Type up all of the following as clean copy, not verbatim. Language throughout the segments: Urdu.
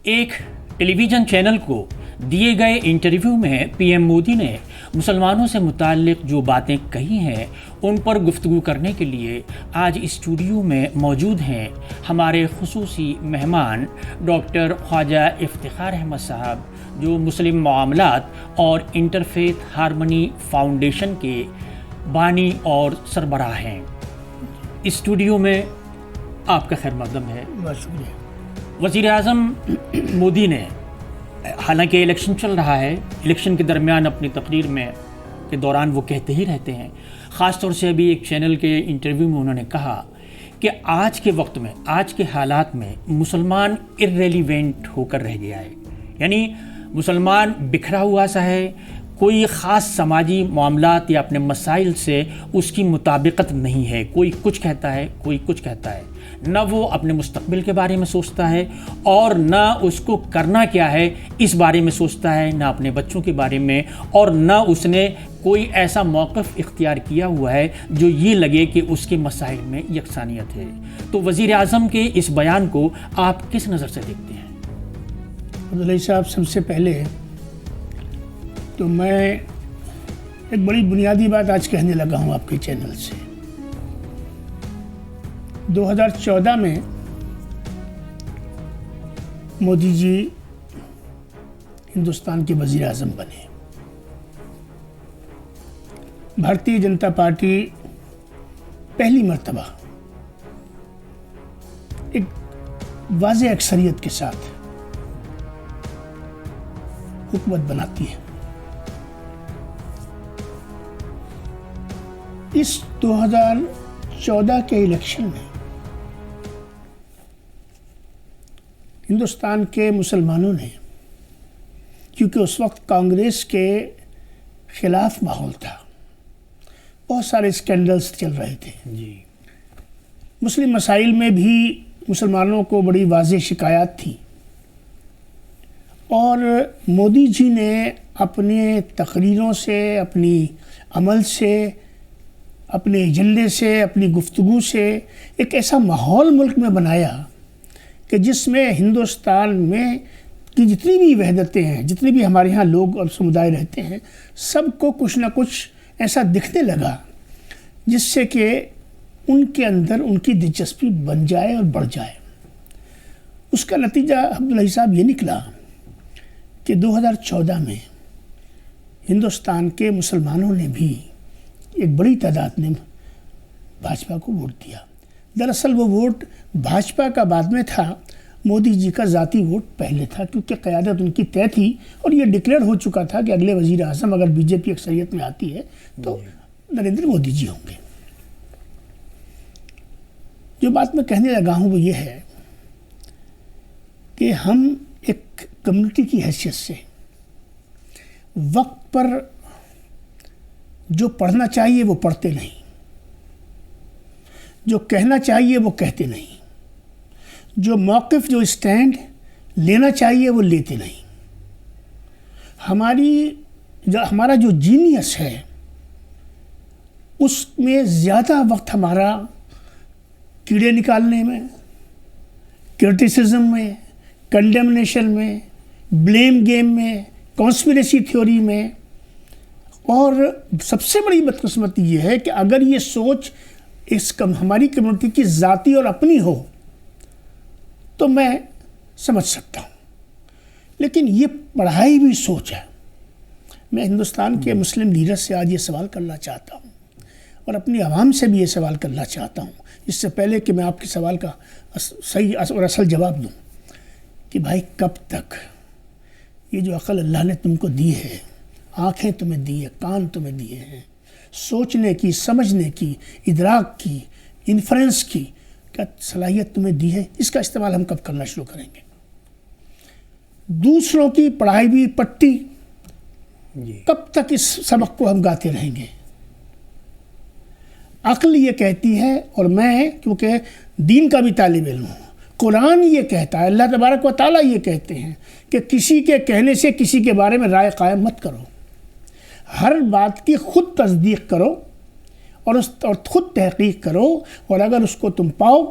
ایک ٹیلی ویژن چینل کو دیے گئے انٹرویو میں پی ایم مودی نے مسلمانوں سے متعلق جو باتیں کہی ہیں ان پر گفتگو کرنے کے لیے آج اسٹوڈیو میں موجود ہیں ہمارے خصوصی مہمان ڈاکٹر خواجہ افتخار احمد صاحب، جو مسلم معاملات اور انٹرفیتھ ہارمنی فاؤنڈیشن کے بانی اور سربراہ ہیں۔ اسٹوڈیو میں آپ کا خیر مقدم ہے۔ بہت شکریہ۔ وزیر اعظم مودی نے، حالانکہ الیکشن چل رہا ہے، الیکشن کے درمیان اپنی تقریر میں کے دوران وہ کہتے ہی رہتے ہیں، خاص طور سے ابھی ایک چینل کے انٹرویو میں انہوں نے کہا کہ آج کے وقت میں، آج کے حالات میں مسلمان ارریلیونٹ ہو کر رہ گیا ہے، یعنی مسلمان بکھرا ہوا سا ہے، کوئی خاص سماجی معاملات یا اپنے مسائل سے اس کی مطابقت نہیں ہے، کوئی کچھ کہتا ہے، کوئی کچھ کہتا ہے، نہ وہ اپنے مستقبل کے بارے میں سوچتا ہے اور نہ اس کو کرنا کیا ہے اس بارے میں سوچتا ہے، نہ اپنے بچوں کے بارے میں، اور نہ اس نے کوئی ایسا موقف اختیار کیا ہوا ہے جو یہ لگے کہ اس کے مسائل میں یکسانیت ہے۔ تو وزیر اعظم کے اس بیان کو آپ کس نظر سے دیکھتے ہیں؟ عبداللہ صاحب، سب سے پہلے تو میں ایک بڑی بنیادی بات آج کہنے لگا ہوں آپ کے چینل سے۔ 2014 میں مودی جی ہندوستان کے وزیر اعظم بنے۔ بھارتیہ جنتا پارٹی پہلی مرتبہ ایک واضح اکثریت کے ساتھ حکومت بناتی ہے۔ اس 2014 کے الیکشن میں ہندوستان کے مسلمانوں نے، کیونکہ اس وقت کانگریس کے خلاف ماحول تھا، بہت سارے اسکینڈلز چل رہے تھے، مسلم مسائل میں بھی مسلمانوں کو بڑی واضح شکایات تھی، اور مودی جی نے اپنے تقریروں سے، اپنی عمل سے، اپنے ایجنڈے سے، اپنی گفتگو سے ایک ایسا ماحول ملک میں بنایا کہ جس میں ہندوستان میں کی جتنی بھی وحدتیں ہیں، جتنے بھی ہمارے ہاں لوگ اور سمدائے رہتے ہیں، سب کو کچھ نہ کچھ ایسا دکھنے لگا جس سے کہ ان کے اندر ان کی دلچسپی بن جائے اور بڑھ جائے۔ اس کا نتیجہ عبداللہ صاحب یہ نکلا کہ 2014 میں ہندوستان کے مسلمانوں نے بھی ایک بڑی تعداد نے بھاجپا کو ووٹ دیا۔ دراصل وہ ووٹ بھاجپا کا بعد میں تھا، مودی جی کا ذاتی ووٹ پہلے تھا، کیونکہ قیادت ان کی طے تھی اور یہ ڈکلیئر ہو چکا تھا کہ اگلے وزیر اعظم اگر بی جے پی اکثریت میں آتی ہے تو نریندر مودی جی ہوں گے۔ جو بات میں کہنے لگا ہوں وہ یہ ہے کہ ہم ایک کمیونٹی کی حیثیت سے وقت پر جو پڑھنا چاہیے وہ پڑھتے نہیں، جو کہنا چاہیے وہ کہتے نہیں، جو موقف، جو اسٹینڈ لینا چاہیے وہ لیتے نہیں۔ ہمارا جو جینیس ہے اس میں زیادہ وقت ہمارا کیڑے نکالنے میں، کرٹیسزم میں، کنڈیمنیشن میں، بلیم گیم میں، کانسپریسی تھیوری میں، اور سب سے بڑی بدقسمتی یہ ہے کہ اگر یہ سوچ ہماری کمیونٹی کی ذاتی اور اپنی ہو تو میں سمجھ سکتا ہوں، لیکن یہ پڑھائی بھی سوچ ہے۔ میں ہندوستان کے مسلم لیڈر سے آج یہ سوال کرنا چاہتا ہوں اور اپنی عوام سے بھی یہ سوال کرنا چاہتا ہوں، اس سے پہلے کہ میں آپ کے سوال کا صحیح اور اصل جواب دوں، کہ بھائی کب تک یہ جو عقل اللہ نے تم کو دی ہے، آنکھیں تمہیں دی ہے، کان تمہیں دیے ہیں، سوچنے کی، سمجھنے کی، ادراک کی، انفرنس کی کیا صلاحیت تمہیں دی ہے، اس کا استعمال ہم کب کرنا شروع کریں گے؟ دوسروں کی پڑھائی بھی پٹی کب تک اس سبق کو ہم گاتے رہیں گے؟ عقل یہ کہتی ہے، اور میں کیونکہ دین کا بھی طالب علم ہوں، قرآن یہ کہتا ہے، اللہ تبارک و تعالیٰ یہ کہتے ہیں کہ کسی کے کہنے سے کسی کے بارے میں رائے قائم مت کرو، ہر بات کی خود تصدیق کرو اور خود تحقیق کرو، اور اگر اس کو تم پاؤ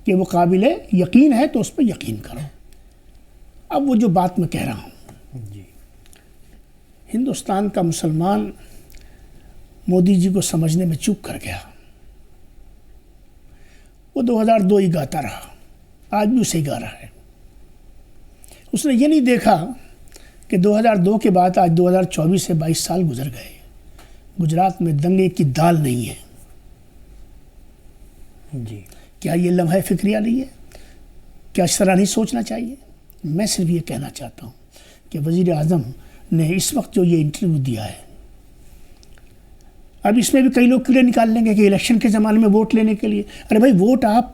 کہ وہ قابل یقین ہے تو اس پہ یقین کرو۔ اب وہ جو بات میں کہہ رہا ہوں، جی ہندوستان کا مسلمان مودی جی کو سمجھنے میں چوک کر گیا. وہ 2002 ہی گاتا رہا، آج بھی اسے گا رہا ہے. اس نے یہ نہیں دیکھا کہ 2002 کے بعد آج 2024 سے 22 سال گزر گئے، گجرات میں دنگے کی دال نہیں ہے. جی کیا یہ لمحہ فکریہ نہیں ہے؟ کیا اس طرح نہیں سوچنا چاہیے؟ میں صرف یہ کہنا چاہتا ہوں کہ وزیر اعظم نے اس وقت جو یہ انٹرویو دیا ہے، اب اس میں بھی کئی لوگ کیڑے نکال لیں گے کہ الیکشن کے زمانے میں ووٹ لینے کے لیے. ارے بھائی، ووٹ آپ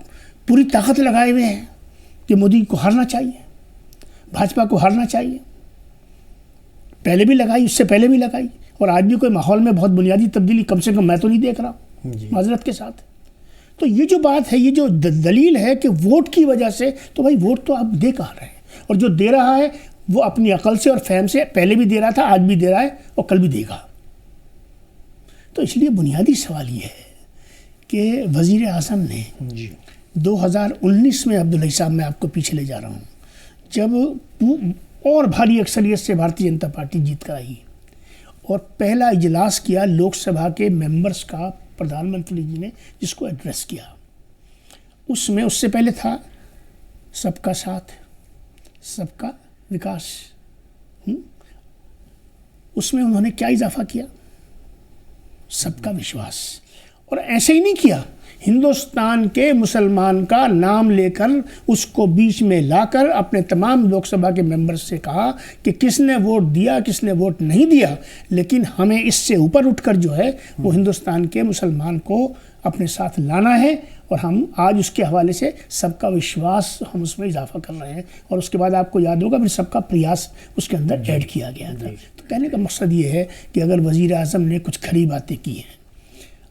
پوری طاقت لگائے ہوئے ہیں کہ مودی کو ہارنا چاہیے، بھاجپا کو ہارنا چاہیے. پہلے بھی لگائی، اس سے پہلے بھی لگائی، اور آج بھی کوئی ماحول میں بہت بنیادی تبدیلی کم سے کم میں تو نہیں دیکھ رہا جی معذرت کے ساتھ. تو یہ جو بات ہے، یہ جو دلیل ہے کہ ووٹ کی وجہ سے، تو بھائی ووٹ تو آپ دے کہاں رہے ہیں، اور جو دے رہا ہے وہ اپنی عقل سے اور فہم سے پہلے بھی دے رہا تھا، آج بھی دے رہا ہے اور کل بھی دے گا. تو اس لیے بنیادی سوال یہ ہے کہ وزیر اعظم نے جی 2019 میں، عبداللہ صاحب میں آپ کو پیچھے لے جا رہا ہوں، جب اور بھاری اکثریت سے بھارتیہ جنتا پارٹی جیت کر آئی اور پہلا اجلاس کیا لوک سبھا کے ممبرز کا پردھان منتری جی نے، جس کو ایڈریس کیا، اس میں اس سے پہلے تھا سب کا ساتھ، سب کا وکاس. اس میں انہوں نے کیا اضافہ کیا؟ سب کا وشواس. اور ایسے ہی نہیں کیا، ہندوستان کے مسلمان کا نام لے کر اس کو بیچ میں لا کر اپنے تمام لوک سبھا کے ممبر سے کہا کہ کس نے ووٹ دیا، کس نے ووٹ نہیں دیا، لیکن ہمیں اس سے اوپر اٹھ کر جو ہے وہ ہندوستان کے مسلمان کو اپنے ساتھ لانا ہے، اور ہم آج اس کے حوالے سے سب کا وشواس ہم اس میں اضافہ کر رہے ہیں. اور اس کے بعد آپ کو یاد ہوگا پھر سب کا پریاس اس کے اندر ایڈ کیا گیا تھا. تو کہنے کا مقصد یہ ہے کہ اگر وزیر اعظم نے کچھ کھری باتیں کی ہیں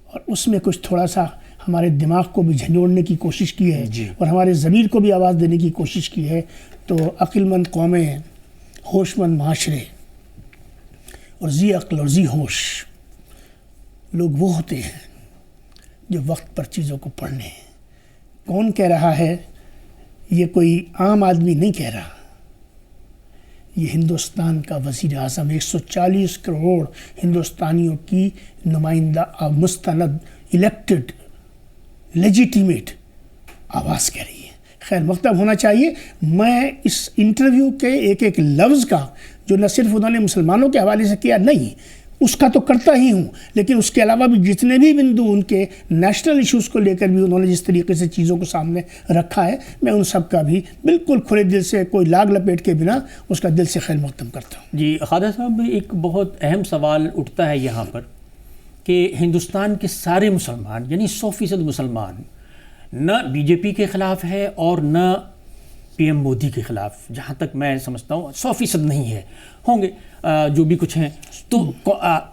اور اس میں کچھ تھوڑا سا ہمارے دماغ کو بھی جھنجھوڑنے کی کوشش کی ہے اور ہمارے ضمیر کو بھی آواز دینے کی کوشش کی ہے، تو عقل مند قومیں، ہوش مند معاشرے اور ذی عقل اور ذی ہوش لوگ وہ ہوتے ہیں جو وقت پر چیزوں کو پڑھنے ہیں. کون کہہ رہا ہے؟ یہ کوئی عام آدمی نہیں کہہ رہا، یہ ہندوستان کا وزیر اعظم 140 کروڑ ہندوستانیوں کی نمائندہ مستند الیکٹڈ لیجیٹیمیٹ آواز کہہ رہی ہے. خیر مکتب ہونا چاہیے. میں اس انٹرویو کے ایک ایک لفظ کا جو نہ صرف انہوں نے مسلمانوں کے حوالے سے کیا، نہیں اس کا تو کرتا ہی ہوں، لیکن اس کے علاوہ بھی جتنے بھی بندو ان کے نیشنل ایشوز کو لے کر بھی انہوں نے جس طریقے سے چیزوں کو سامنے رکھا ہے، میں ان سب کا بھی بالکل کھلے دل سے، کوئی لاگ لپیٹ کے بنا اس کا دل سے خیر مقدم کرتا ہوں. جی خواجہ صاحب، ایک بہت اہم سوال اٹھتا ہے یہاں پر کہ ہندوستان کے سارے مسلمان، یعنی 100% مسلمان، نہ بی جے پی کے خلاف ہے اور نہ پی ایم مودی کے خلاف. جہاں تک میں سمجھتا ہوں 100% نہیں ہے، ہوں گے جو بھی کچھ ہیں. تو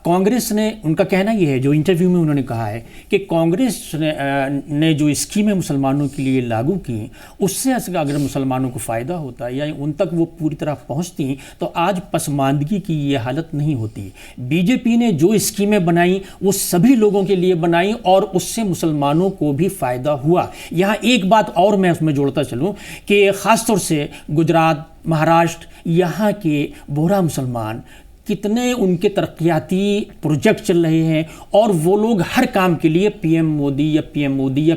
کانگریس نے، ان کا کہنا یہ ہے، جو انٹرویو میں انہوں نے کہا ہے کہ کانگریس نے جو اسکیمیں مسلمانوں کے لیے لاگو کی، اس سے اگر مسلمانوں کو فائدہ ہوتا ہے یا ان تک وہ پوری طرح پہنچتی تو آج پسماندگی کی یہ حالت نہیں ہوتی. بی جے پی نے جو اسکیمیں بنائیں وہ سبھی لوگوں کے لیے بنائیں اور اس سے مسلمانوں کو بھی فائدہ ہوا. یہاں ایک بات اور میں اس میں جوڑتا چلوں کہ خاص طور سے گجرات، مہاراشٹر، یہاں کے بوہرا مسلمان، کتنے ان کے ترقیاتی پروجیکٹ چل رہے ہیں، اور وہ لوگ ہر کام کے لیے پی ایم مودی یا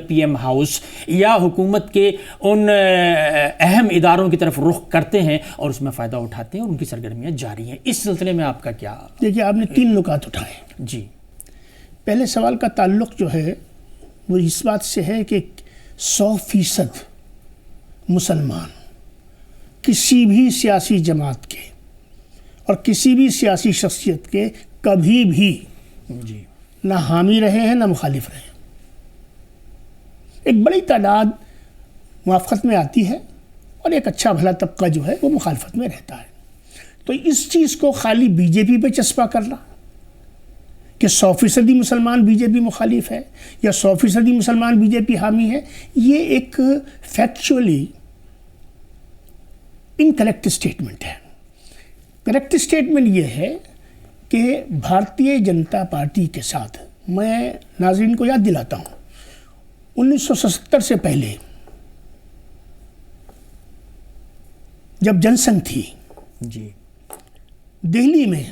پی ایم ہاؤس یا حکومت کے ان اہم اداروں کی طرف رخ کرتے ہیں اور اس میں فائدہ اٹھاتے ہیں اور ان کی سرگرمیاں جاری ہیں. اس سلسلے میں آپ کا کیا؟ دیکھیے، آپ نے 3 نکات اٹھائے. جی، پہلے سوال کا تعلق جو ہے وہ اس بات سے ہے کہ 100% مسلمان کسی بھی سیاسی جماعت کے اور کسی بھی سیاسی شخصیت کے کبھی بھی جی نہ حامی رہے ہیں نہ مخالف رہے ہیں. ایک بڑی تعداد موافقت میں آتی ہے اور ایک اچھا بھلا طبقہ جو ہے وہ مخالفت میں رہتا ہے. تو اس چیز کو خالی بی جے پی پہ چسپا کرنا کہ 100% مسلمان بی جے پی مخالف ہے یا 100% مسلمان بی جے پی حامی ہے، یہ ایک فیکچولی انکریکٹ اسٹیٹمنٹ ہے. کریکٹ اسٹیٹمنٹ یہ ہے کہ بھارتیہ جنتا پارٹی کے ساتھ، میں ناظرین کو یاد دلاتا ہوں، 1977 سے پہلے جب جن سنگھ تھی جی دہلی میں،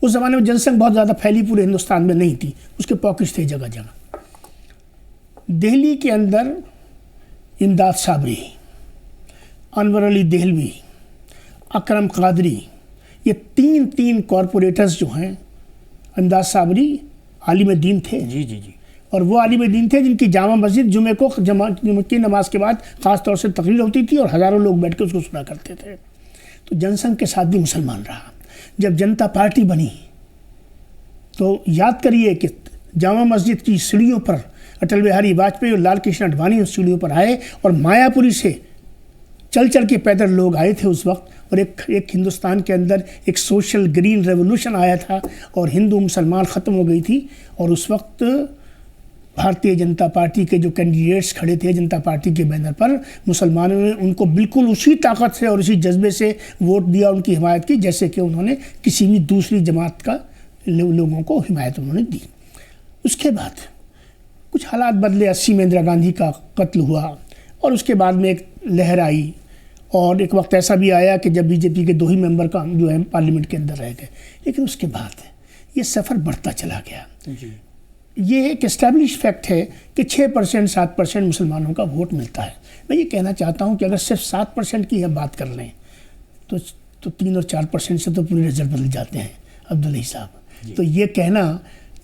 اس زمانے میں جن سنگھ بہت زیادہ پھیلی پورے ہندوستان میں نہیں تھی، اس کے پاکٹس تھے جگہ جگہ. دہلی کے اندر امداد صابری، انور علی دہلوی، اکرم قادری، یہ تین کارپوریٹرز جو ہیں، امداد صابری عالم دین تھے، جی جی جی اور وہ عالم دین تھے جن کی جامع مسجد جمعے کو جمعہ کی نماز کے بعد خاص طور سے تقریر ہوتی تھی اور ہزاروں لوگ بیٹھ کے اس کو سنا کرتے تھے. تو جن سنگھ کے ساتھ بھی مسلمان رہا. جب جنتا پارٹی بنی تو یاد کریے کہ جامع مسجد کی سیڑھیوں پر اٹل بہاری واجپئی اور لال کرشن اڈوانی اس سیڑھیوں پر آئے، اور مایا پوری سے چل کے پیدل لوگ آئے تھے اس وقت، اور ایک ہندوستان کے اندر ایک سوشل گرین ریولوشن آیا تھا اور ہندو مسلمان ختم ہو گئی تھی. اور اس وقت بھارتیہ جنتا پارٹی کے جو کینڈیڈیٹس کھڑے تھے جنتا پارٹی کے بینر پر، مسلمانوں نے ان کو بالکل اسی طاقت سے اور اسی جذبے سے ووٹ دیا، ان کی حمایت کی، جیسے کہ انہوں نے کسی بھی دوسری جماعت کا لوگوں کو حمایت انہوں نے دی. اس کے بعد کچھ حالات بدلے. 80 میں اندرا گاندھی کا قتل ہوا، اور اس کے بعد میں ایک لہر آئی، اور ایک وقت ایسا بھی آیا کہ جب بی جے پی کے 2 ہی ممبر کا جو ہے پارلیمنٹ کے اندر رہ گئے. لیکن اس کے بعد یہ سفر بڑھتا چلا گیا. جی یہ ایک اسٹیبلش فیکٹ ہے کہ 6% 7% مسلمانوں کا ووٹ ملتا ہے. میں یہ کہنا چاہتا ہوں کہ اگر صرف 7% کی ہم بات کر لیں تو 3 اور 4% سے تو پورے رزلٹ بدل جاتے ہیں عبداللہ صاحب. تو یہ کہنا،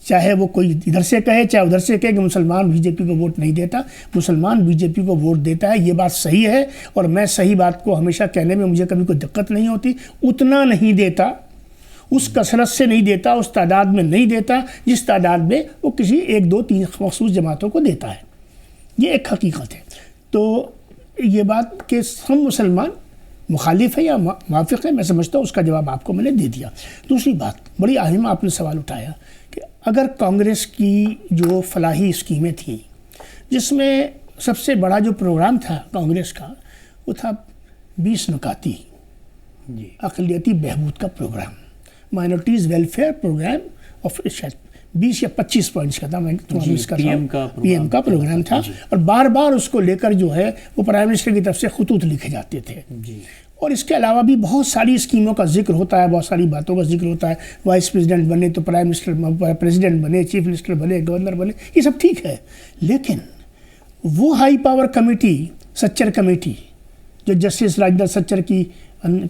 چاہے وہ کوئی ادھر سے کہے چاہے ادھر سے کہے کہ مسلمان بی جے پی کو ووٹ نہیں دیتا، مسلمان بی جے پی کو ووٹ دیتا ہے، یہ بات صحیح ہے. اور میں صحیح بات کو ہمیشہ کہنے میں مجھے کبھی کوئی دقت نہیں ہوتی. اتنا نہیں دیتا، اس کثرت سے نہیں دیتا، اس تعداد میں نہیں دیتا جس تعداد میں وہ کسی 1 2 3 مخصوص جماعتوں کو دیتا ہے. یہ ایک حقیقت ہے. تو یہ بات کہ ہم مسلمان مخالف ہے یا موافق ہے، میں سمجھتا ہوں اس کا جواب آپ کو میں نے دے دیا. دوسری بات، بڑی اہم آپ نے سوال اٹھایا کہ اگر کانگریس کی جو فلاحی اسکیمیں تھیں، جس میں سب سے بڑا جو پروگرام تھا کانگریس کا وہ تھا 20 نکاتی اقلیتی بہبود کا programme, minorities welfare programme, of 20 یا 25 پوائنٹس کا تھا، میں پی ایم کا پروگرام تھا. اور بار بار اس کو لے کر جو ہے وہ پرائم منسٹر کی طرف سے خطوط لکھے جاتے تھے. اور اس کے علاوہ بھی بہت ساری اسکیموں کا ذکر ہوتا ہے، بہت ساری باتوں کا ذکر ہوتا ہے. وائس پریزیڈنٹ بنے تو پرائم منسٹر، پریزیڈنٹ بنے، چیف منسٹر بنے، گورنر بنے، یہ سب ٹھیک ہے. لیکن وہ high power committee, Sachar committee, جو جسٹس راجندر سچر کی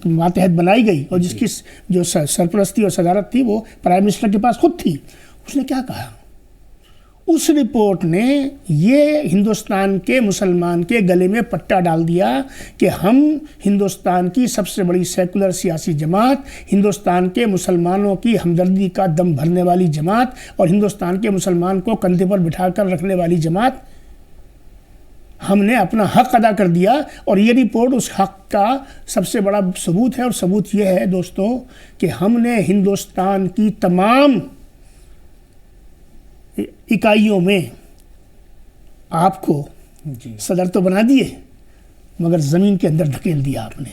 ماتحت بنائی گئی اور جس کی جو سرپرستی اور صدارت تھی وہ پرائم منسٹر کے پاس خود تھی، اس نے کیا کہا؟ اس رپورٹ نے یہ ہندوستان کے مسلمان کے گلے میں پٹا ڈال دیا کہ ہم ہندوستان کی سب سے بڑی سیکولر سیاسی جماعت، ہندوستان کے مسلمانوں کی ہمدردی کا دم بھرنے والی جماعت اور ہندوستان کے مسلمان کو کندھے پر بٹھا کر رکھنے والی جماعت، ہم نے اپنا حق ادا کر دیا. اور یہ رپورٹ اس حق کا سب سے بڑا ثبوت ہے. اور ثبوت یہ ہے دوستو کہ ہم نے ہندوستان کی تمام اکائیوں میں آپ کو صدر تو بنا دیے مگر زمین کے اندر دھکیل دیا آپ نے.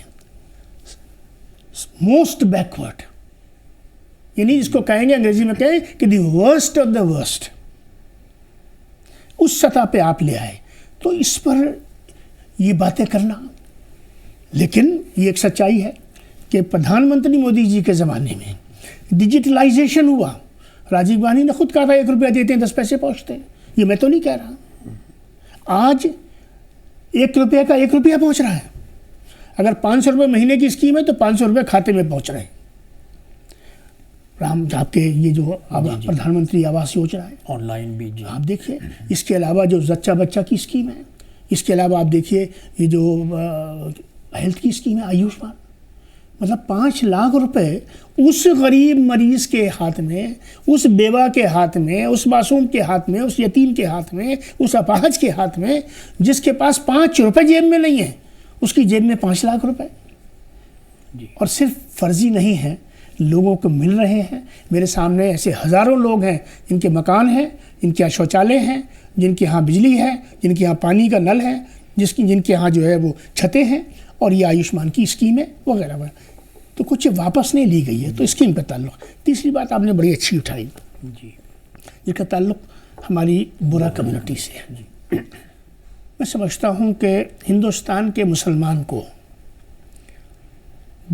موسٹ بیکورڈ، یعنی جس کو کہیں گے انگریزی میں کہیں کہ the worst of the worst, اس سطح پہ آپ لے آئے. تو اس پر یہ باتیں کرنا، لیکن یہ ایک سچائی ہے کہ پردھان منتری مودی جی کے زمانے میں ڈیجیٹلائزیشن ہوا. راجیو گاندھی نے خود کہا تھا 1 روپیہ دیتے ہیں 10 پیسے پہنچتے ہیں. یہ میں تو نہیں کہہ رہا. آج 1 روپیہ کا 1 روپیہ پہنچ رہا ہے. اگر 500 روپے مہینے کی اسکیم ہے تو 500 روپے کھاتے میں پہنچ رہے ہیں. رام آپ کے یہ جو پردھان منتری آواس یوجنا ہے آن لائن بھی آپ دیکھیے. اس کے علاوہ جو زچہ بچہ کی اسکیم ہے، اس کے علاوہ آپ دیکھیے یہ جو ہیلتھ کی اسکیم ہے آیوشمان، مطلب 5 لاکھ روپے اس غریب مریض کے ہاتھ میں، اس بیوہ کے ہاتھ میں، اس معصوم کے ہاتھ میں، اس یتیم کے ہاتھ میں، اس اپاہج کے ہاتھ میں جس کے پاس 5 روپے جیب میں نہیں ہیں، اس کی جیب میں 5 لاکھ روپے. اور صرف فرضی نہیں ہے، لوگوں کو مل رہے ہیں. میرے سامنے ایسے ہزاروں لوگ ہیں جن کے مکان ہیں، جن کے یہاں شوچالے ہیں، جن کے ہاں بجلی ہے، جن کے ہاں پانی کا نل ہے، جن کے ہاں جو ہے وہ چھتیں ہیں، اور یہ آیوشمان کی اسکیم ہے وغیرہ وغیرہ. تو کچھ واپس نہیں لی گئی ہے. تو اسکیم پہ تعلق. تیسری بات آپ نے بڑی اچھی اٹھائی جس کا تعلق ہماری برا کمیونٹی سے ہے. میں سمجھتا ہوں کہ ہندوستان کے مسلمان کو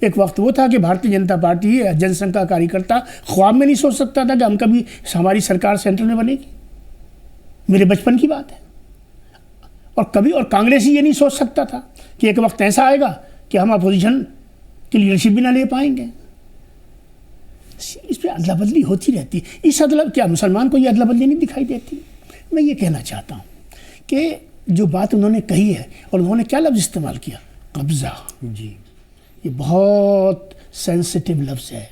ایک وقت وہ تھا کہ بھارتیہ جنتا پارٹی جن سنگھ کا کاریہ کرتا خواب میں نہیں سوچ سکتا تھا کہ ہم کبھی ہماری سرکار سینٹر میں بنے گی. میرے بچپن کی بات ہے. اور کبھی اور کانگریسی یہ نہیں سوچ سکتا تھا کہ ایک وقت ایسا آئے گا کہ ہم اپوزیشن کی لیڈرشپ بھی نہ لے پائیں گے. اس پہ ادلا بدلی ہوتی رہتی ہے. اس کیا مسلمان کو یہ ادلا بدلی نہیں دکھائی دیتی؟ میں یہ کہنا چاہتا ہوں کہ جو بات انہوں نے کہی ہے اور انہوں نے کیا لفظ استعمال کیا، قبضہ. جی یہ بہت سینسٹیو لفظ ہے.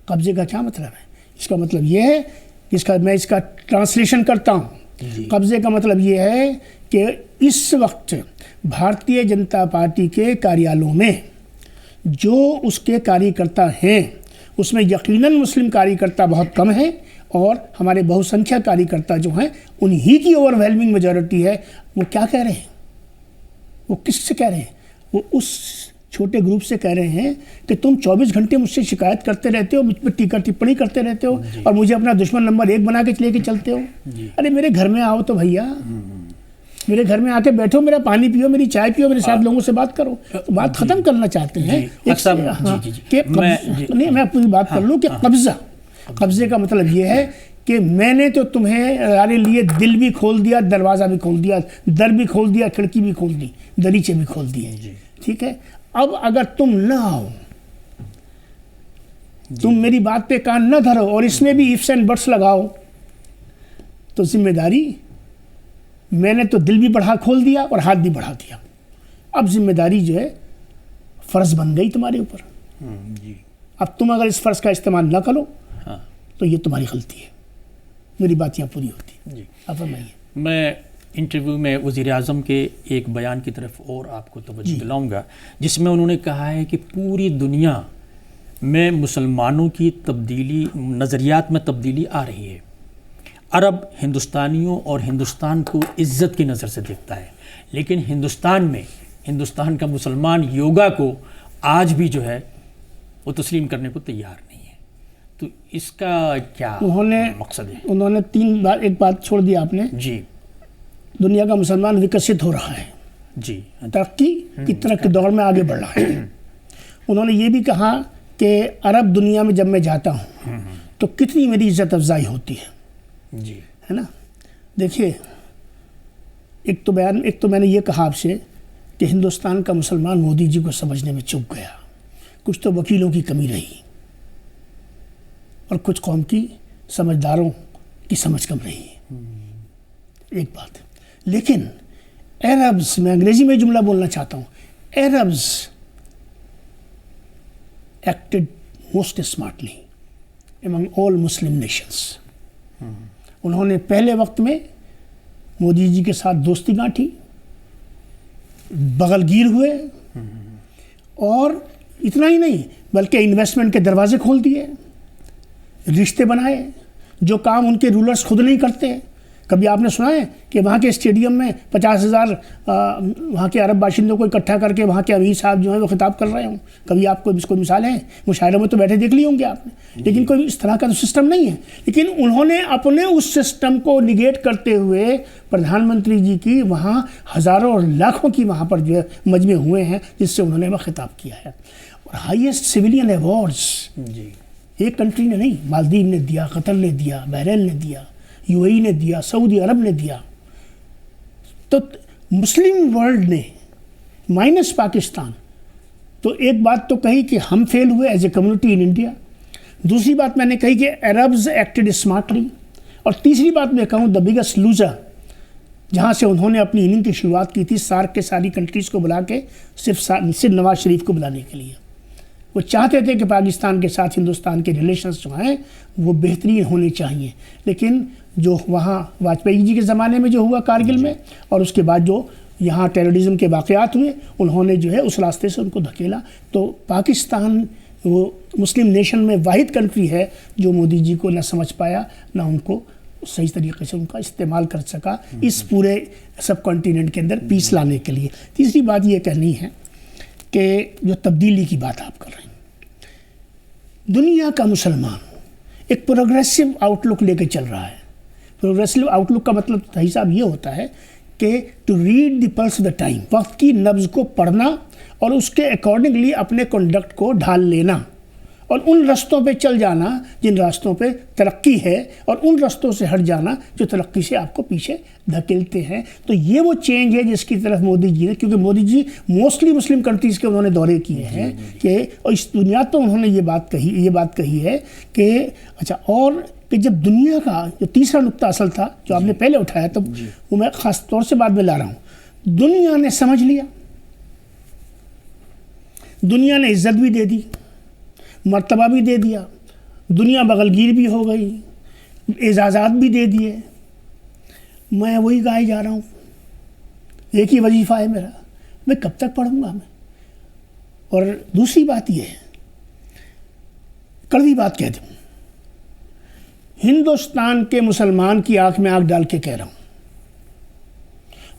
قبضے کا کیا مطلب ہے؟ اس کا مطلب یہ ہے کہ میں اس کا ٹرانسلیشن کرتا ہوں. قبضے کا مطلب یہ ہے کہ اس وقت بھارتیہ جنتا پارٹی کے کاریالوں میں جو اس کے کاریہ کرتا ہیں اس میں یقیناً مسلم کاریہ کرتا بہت کم ہیں، اور ہمارے بہت سنکھیا کاریہ کرتا جو ہیں انہی کی اوور ویلمنگ میجورٹی ہے. وہ کیا کہہ رہے ہیں؟ وہ کس سے کہہ رہے ہیں؟ وہ اس چھوٹے گروپ سے کہہ رہے ہیں کہ تم 24 گھنٹے مجھ سے شکایت کرتے رہتے ہو، مجھ پہ ٹیکا ٹپڑی کرتے رہتے ہو اور مجھے اپنا دشمن نمبر 1 بنا کے لے کے چلتے ہو. ارے میرے گھر میں آؤ تو بھیا، میرے گھر میں آ کے بیٹھو، میرا پانی پیو، میری چائے پیو، میرے ساتھ لوگوں سے بات کرو. بات ختم کرنا چاہتے ہیں کہ نہیں، میں پوری بات کر لوں کہ قبضے کا مطلب یہ ہے کہ میں نے تو تمہارے لیے دل بھی کھول دیا، دروازہ بھی کھول دیا، در بھی کھول دیا، کھڑکی بھی کھول دی، دریچے بھی کھول دیے. ٹھیک ہے، اب اگر تم نہ آؤ، تم میری بات پہ کان نہ دھرو اور اس میں بھی ifs and buts لگاؤ، تو ذمہ داری میں نے تو دل بھی بڑھا کھول دیا اور ہاتھ بھی بڑھا دیا. اب ذمہ داری جو ہے فرض بن گئی تمہارے اوپر. اب تم اگر اس فرض کا استعمال نہ کرو تو یہ تمہاری غلطی ہے. میری بات یہاں پوری ہوتی ہے. اب فرمائیے. میں انٹرویو میں وزیر اعظم کے ایک بیان کی طرف اور آپ کو توجہ دلاؤں گا، جس میں انہوں نے کہا ہے کہ پوری دنیا میں مسلمانوں کی تبدیلی، نظریات میں تبدیلی آ رہی ہے. عرب ہندوستانیوں اور ہندوستان کو عزت کی نظر سے دیکھتا ہے، لیکن ہندوستان کا مسلمان یوگا کو آج بھی جو ہے وہ تسلیم کرنے کو تیار نہیں ہے. تو اس کا کیا مقصد ہے؟ انہوں نے 3 بار ایک بات چھوڑ دیا آپ نے. جی، دنیا کا مسلمان وکست ہو رہا ہے. جی، ترقی کی دور میں آگے بڑھ رہا ہے. انہوں نے یہ بھی کہا کہ عرب دنیا میں جب میں جاتا ہوں تو کتنی میری عزت افزائی ہوتی ہے. جی، ہے نا. دیکھیے، ایک تو میں نے یہ کہا آپ سے کہ ہندوستان کا مسلمان مودی جی کو سمجھنے میں چوک گیا. کچھ تو وکیلوں کی کمی رہی اور کچھ قوم کی سمجھداروں کی سمجھ کم رہی. ایک بات. لیکن عربز، میں انگریزی میں جملہ بولنا چاہتا ہوں، Arabs acted most smartly among all Muslim nations. انہوں نے پہلے وقت میں مودی جی کے ساتھ دوستی گانٹھی، بغل گیر ہوئے، اور اتنا ہی نہیں بلکہ انویسٹمنٹ کے دروازے کھول دیے، رشتے بنائے. جو کام ان کے رولرز خود نہیں کرتے. کبھی آپ نے سنا ہے کہ وہاں کے اسٹیڈیم میں 50,000 وہاں کے عرب باشندوں کو اکٹھا کر کے وہاں کے امیر صاحب جو ہیں وہ خطاب کر رہے ہوں؟ کبھی آپ کو اس کو مثال ہے؟ مشاعروں میں تو بیٹھے دیکھ لی ہوں گے آپ نے، لیکن کوئی اس طرح کا تو سسٹم نہیں ہے. لیکن انہوں نے اپنے اس سسٹم کو نگیٹ کرتے ہوئے پردھان منتری جی کی وہاں ہزاروں اور لاکھوں کی وہاں پر جو ہے مجمع ہوئے ہیں، جس سے انہوں نے وہ خطاب کیا ہے. اور ہائیسٹ سویلین ایوارڈز ایک کنٹری نے نہیں، مالدیو نے دیا، قطر نے دیا، بحرین نے دیا، یو اے ای نے دیا، سعودی عرب نے دیا. تو مسلم ورلڈ نے مائنس پاکستان تو ایک بات تو کہی کہ ہم فیل ہوئے as a community in India. دوسری بات میں نے کہی کہ عربز ایکٹڈ اسمارٹلی. اور تیسری بات میں کہوں دا بگیسٹ لوزر، جہاں سے انہوں نے اپنی اننگ کی شروعات کی تھی سارک کے ساری کنٹریز کو بلا کے صرف نواز شریف کو بلانے کے لیے. وہ چاہتے تھے کہ پاکستان کے ساتھ ہندوستان کے ریلیشنز جو ہیں وہ بہترین ہونے چاہیے. لیکن جو وہاں واجپئی جی کے زمانے میں جو ہوا کارگل میں، اور اس کے بعد جو یہاں ٹیررزم کے واقعات ہوئے، انہوں نے جو ہے اس راستے سے ان کو دھکیلا. تو پاکستان وہ مسلم نیشن میں واحد کنٹری ہے جو مودی جی کو نہ سمجھ پایا، نہ ان کو صحیح طریقے سے ان کا استعمال کر سکا اس پورے سب کانٹیننٹ کے اندر پیس لانے کے لیے. تیسری بات یہ کہنی ہے کہ جو تبدیلی کی بات آپ کر رہے ہیں، دنیا کا مسلمان ایک پروگریسو آؤٹ لک لے کے چل رہا ہے. پروگریسو آؤٹ لک کا مطلب صحیح صاحب یہ ہوتا ہے کہ to read the pulse the time, وقت کی نبض کو پڑھنا اور اس کے اکارڈنگلی اپنے کنڈکٹ کو ڈھال لینا، اور ان رستوں پہ چل جانا جن راستوں پہ ترقی ہے، اور ان رستوں سے ہٹ جانا جو ترقی سے آپ کو پیچھے دھکیلتے ہیں۔ تو یہ وہ چینج ہے جس کی طرف مودی جی نے، کیونکہ مودی جی موسٹلی مسلم کنٹریز کے انہوں نے دورے کیے ہیں کہ، اور اس بنیاد پر انہوں نے یہ بات کہی ہے کہ اچھا، اور کہ جب دنیا کا جو تیسرا نقطہ اصل تھا جو آپ نے پہلے اٹھایا، تو وہ میں خاص طور سے بعد میں لا رہا ہوں، دنیا نے سمجھ لیا، دنیا نے عزت بھی دے دی، مرتبہ بھی دے دیا، دنیا بغلگیر بھی ہو گئی، اعزازات بھی دے دیے، میں وہی گائے جا رہا ہوں، ایک ہی وظیفہ ہے میرا، میں کب تک پڑھوں گا میں؟ اور دوسری بات یہ ہے، کڑوی بات کہہ دوں، ہندوستان کے مسلمان کی آنکھ میں آنکھ ڈال کے کہہ رہا ہوں،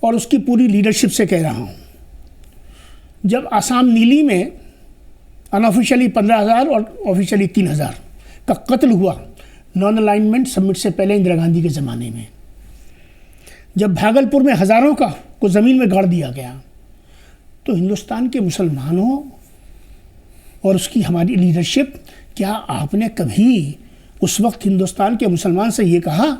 اور اس کی پوری لیڈرشپ سے کہہ رہا ہوں، جب آسام نیلی میں انآفیشلی 15,000 اور آفیشلی 3,000 کا قتل ہوا نان الائنمنٹ سمٹ سے پہلے اندرا گاندھی کے زمانے میں، جب بھاگلپور میں ہزاروں کو زمین میں گاڑ دیا گیا، تو ہندوستان کے مسلمانوں اور اس کی ہماری لیڈرشپ، کیا آپ نے کبھی اس وقت ہندوستان کے مسلمان سے یہ کہا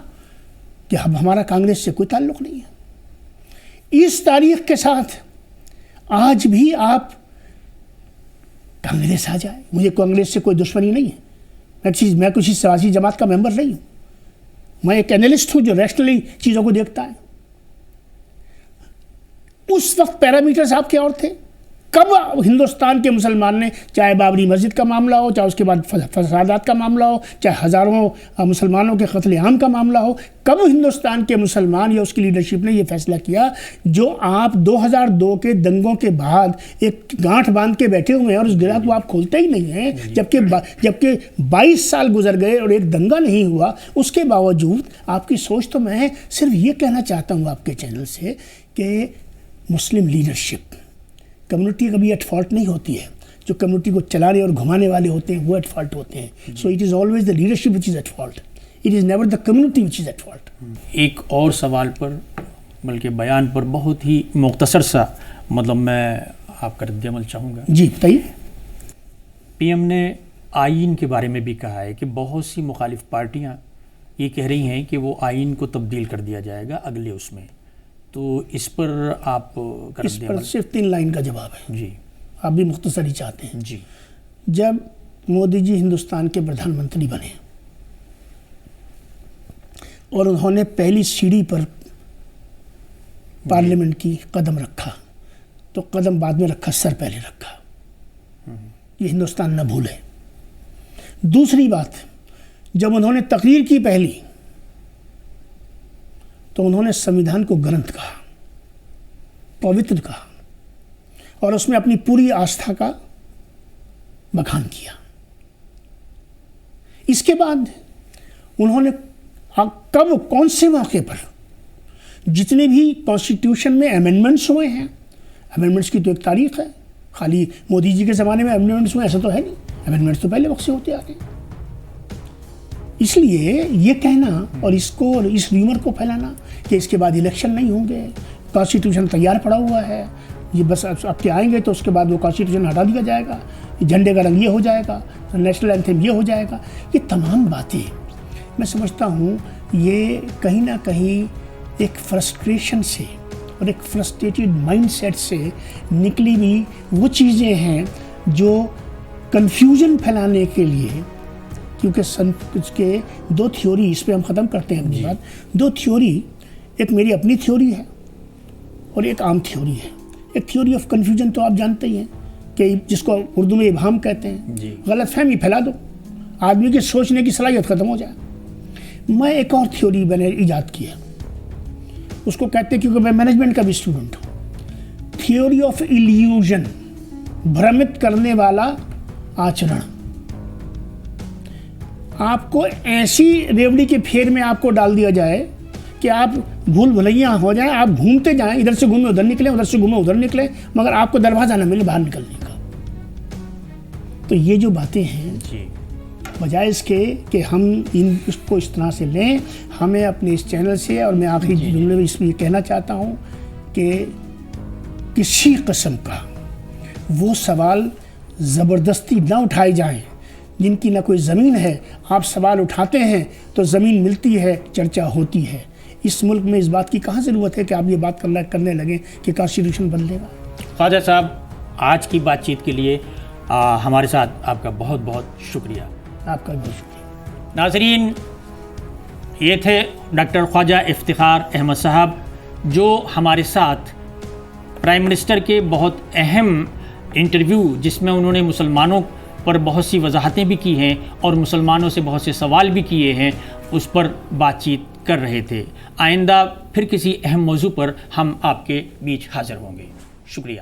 کہ اب ہمارا کانگریس سے کوئی تعلق نہیں ہے؟ اس تاریخ کے ساتھ آج بھی آپ کانگریس آ جائے، مجھے کانگریس سے کوئی دشمنی نہیں ہے، میں کسی سیاسی جماعت کا ممبر نہیں ہوں، میں ایک اینالسٹ ہوں جو ریشنلی چیزوں کو دیکھتا ہے۔ اس وقت پیرامیٹرز آپ کے اور تھے؟ کب ہندوستان کے مسلمان نے، چاہے بابری مسجد کا معاملہ ہو، چاہے اس کے بعد فسادات کا معاملہ ہو، چاہے ہزاروں مسلمانوں کے قتل عام کا معاملہ ہو، کب ہندوستان کے مسلمان یا اس کی لیڈرشپ نے یہ فیصلہ کیا جو آپ 2002 کے دنگوں کے بعد ایک گانٹھ باندھ کے بیٹھے ہوئے ہیں اور اس گرہ کو آپ کھولتے ہی نہیں ہیں، جبکہ 22 سال گزر گئے اور ایک دنگا نہیں ہوا، اس کے باوجود آپ کی سوچ؟ تو میں صرف یہ کہنا چاہتا ہوں آپ کے چینل سے کہ مسلم لیڈرشپ، کمیونٹی کبھی ایٹ فالٹ نہیں ہوتی ہے، جو کمیونٹی کو چلانے اور گھمانے والے ہوتے ہیں وہ ایٹ فالٹ ہوتے ہیں۔ So it is always the leadership which is at fault, it is never the community which is at fault. ایک اور سوال پر، بلکہ بیان پر بہت ہی مختصر سا میں آپ کا رد عمل چاہوں گا۔ جی بتائیے۔ پی ایم نے آئین کے بارے میں بھی کہا ہے کہ بہت سی مخالف پارٹیاں یہ کہہ رہی ہیں کہ وہ آئین کو تبدیل کر دیا جائے گا اگلے اس میں، تو اس پر آپ اس پر صرف 3 لائن کا جواب ہے۔ جی، آپ بھی مختصر ہی چاہتے ہیں۔ جی، جب مودی جی ہندوستان کے پردھان منتری بنے اور انہوں نے پہلی سیڑھی پر پارلیمنٹ کی قدم رکھا، تو قدم بعد میں رکھا، سر پہلے رکھا، یہ ہندوستان نہ بھولے۔ دوسری بات، جب انہوں نے تقریر کی پہلی، تو انہوں نے سمویدھان کو گرنتھ کہا، پوتر کہا، اور اس میں اپنی پوری آستھا کا بخان کیا۔ اس کے بعد انہوں نے کب، کون سے موقع پر، جتنے بھی کانسٹیٹیوشن میں امینڈمنٹس ہوئے ہیں، امینڈمنٹس کی تو ایک تاریخ ہے، خالی مودی جی کے زمانے میں امینڈمنٹس ہوئے ایسا تو ہے نہیں، امینڈمنٹس تو پہلے وقت سے ہوتے آ رہے ہیں۔ اس لیے یہ کہنا اور اس ریمر کو پھیلانا کہ اس کے بعد الیکشن نہیں ہوں گے، کانسٹیٹیوشن تیار پڑا ہوا ہے، یہ بس اب کے آئیں گے تو اس کے بعد وہ کانسٹیٹیوشن ہٹا دیا جائے گا، جھنڈے کا رنگ یہ ہو جائے گا، نیشنل اینتھم یہ ہو جائے گا، یہ تمام باتیں میں سمجھتا ہوں یہ کہیں نہ کہیں ایک فرسٹریشن سے اور ایک فرسٹریٹڈ مائنڈ سیٹ سے نکلی ہوئی وہ چیزیں ہیں جو کنفیوژن پھیلانے کے لیے، کیونکہ کے 2 تھیوری، اس پہ ہم ختم کرتے ہیں اپنی بات، 2 تھیوری، ایک میری اپنی تھیوری ہے اور ایک عام تھیوری ہے۔ ایک تھیوری آف کنفیوژن تو آپ جانتے ہی ہیں کہ جس کو اردو میں ابہام کہتے ہیں، غلط فہمی پھیلا دو، آدمی کے سوچنے کی صلاحیت ختم ہو جائے۔ میں ایک اور تھیوری میں نے ایجاد کیا، اس کو کہتے ہیں، کیونکہ میں مینجمنٹ کا بھی اسٹوڈنٹ ہوں، تھیوری آف ایلیوژن، بھرمت کرنے والا آچرن۔ آپ کو ایسی ریوڑی کے پھیر میں آپ کو ڈال دیا جائے کہ آپ بھول بھلیاں ہو جائیں، آپ گھومتے جائیں، ادھر سے گھومے ادھر نکلیں، ادھر سے گھومے ادھر نکلیں، مگر آپ کو دروازہ نہ ملے باہر نکلنے کا۔ تو یہ جو باتیں ہیں بجائے اس کے کہ ہم اس کو اس طرح سے لیں. ہمیں اپنے اس چینل سے، اور میں آخری جملے میں اس میں یہ کہنا چاہتا ہوں کہ کسی قسم کا وہ سوال زبردستی نہ اٹھائے جائیں جن کی نہ کوئی زمین ہے. آپ سوال اٹھاتے ہیں تو زمین ملتی ہے، چرچا ہوتی ہے. اس ملک میں اس بات کی کہاں ضرورت ہے کہ آپ یہ بات کرنے لگیں کہ کانسٹیٹیوشن بدلے گا. خواجہ صاحب، آج کی بات چیت کے لیے ہمارے ساتھ آپ کا بہت بہت شکریہ. آپ کا بہت شکریہ. ناظرین، یہ تھے ڈاکٹر خواجہ افتخار احمد صاحب، جو ہمارے ساتھ پرائم منسٹر کے بہت اہم انٹرویو، جس میں انہوں نے مسلمانوں پر بہت سی وضاحتیں بھی کی ہیں اور مسلمانوں سے بہت سے سوال بھی کیے ہیں، اس پر بات چیت کر رہے تھے. آئندہ پھر کسی اہم موضوع پر ہم آپ کے بیچ حاضر ہوں گے. شکریہ.